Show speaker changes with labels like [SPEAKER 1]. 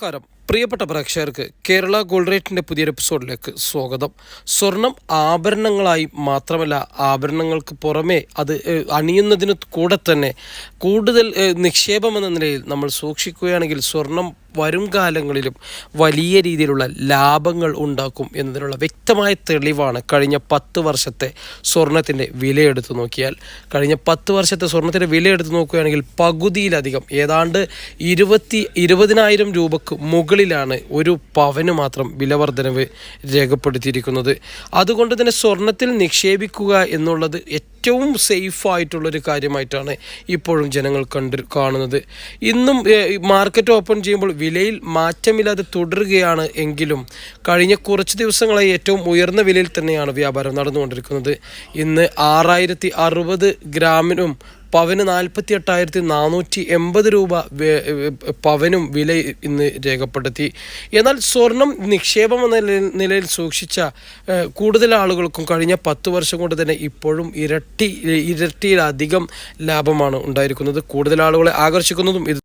[SPEAKER 1] നമസ്കാരം പ്രിയപ്പെട്ട പ്രേക്ഷകർക്ക് കേരള ഗോൾഡ് റേറ്റിൻ്റെ പുതിയൊരു എപ്പിസോഡിലേക്ക് സ്വാഗതം. സ്വർണം ആഭരണങ്ങളായി മാത്രമല്ല, ആഭരണങ്ങൾക്ക് പുറമേ അത് അണിയുന്നതിന് കൂടെ തന്നെ കൂടുതൽ നിക്ഷേപം എന്ന നിലയിൽ നമ്മൾ സൂക്ഷിക്കുകയാണെങ്കിൽ സ്വർണം വരും കാലങ്ങളിലും വലിയ രീതിയിലുള്ള ലാഭങ്ങൾ ഉണ്ടാക്കും എന്നതിനുള്ള വ്യക്തമായ തെളിവാണ് കഴിഞ്ഞ 10 വർഷത്തെ സ്വർണത്തിൻ്റെ വിലയെടുത്ത് നോക്കിയാൽ. കഴിഞ്ഞ 10 വർഷത്തെ സ്വർണത്തിൻ്റെ വിലയെടുത്ത് നോക്കുകയാണെങ്കിൽ പകുതിയിലധികം, ഏതാണ്ട് 20,000 രൂപക്ക് മുകളിലാണ് ഒരു പവന് മാത്രം വിലവർധനവ് രേഖപ്പെടുത്തിയിരിക്കുന്നത്. അതുകൊണ്ട് തന്നെ സ്വർണത്തിൽ നിക്ഷേപിക്കുക എന്നുള്ളത് ഏറ്റവും സേഫായിട്ടുള്ളൊരു കാര്യമായിട്ടാണ് ഇപ്പോഴും ജനങ്ങൾ കാണുന്നത്. ഇന്നും മാർക്കറ്റ് ഓപ്പൺ ചെയ്യുമ്പോൾ വിലയിൽ മാറ്റമില്ലാതെ തുടരുകയാണ് എങ്കിലും കഴിഞ്ഞ കുറച്ച് ദിവസങ്ങളായി ഏറ്റവും ഉയർന്ന വിലയിൽ തന്നെയാണ് വ്യാപാരം നടന്നുകൊണ്ടിരിക്കുന്നത്. ഇന്ന് 6,060 ഗ്രാമിനും പവന് 48,480 രൂപ പവനും വില ഇന്ന് രേഖപ്പെടുത്തി. എന്നാൽ സ്വർണം നിക്ഷേപം എന്ന നിലയിൽ സൂക്ഷിച്ച കൂടുതൽ ആളുകൾക്കും കഴിഞ്ഞ 10 വർഷം കൊണ്ട് തന്നെ ഇപ്പോഴും ഇരട്ടിയിലധികം ലാഭമാണ് ഉണ്ടായിരിക്കുന്നത്. കൂടുതൽ ആളുകളെ ആകർഷിക്കുന്നതും ഇത്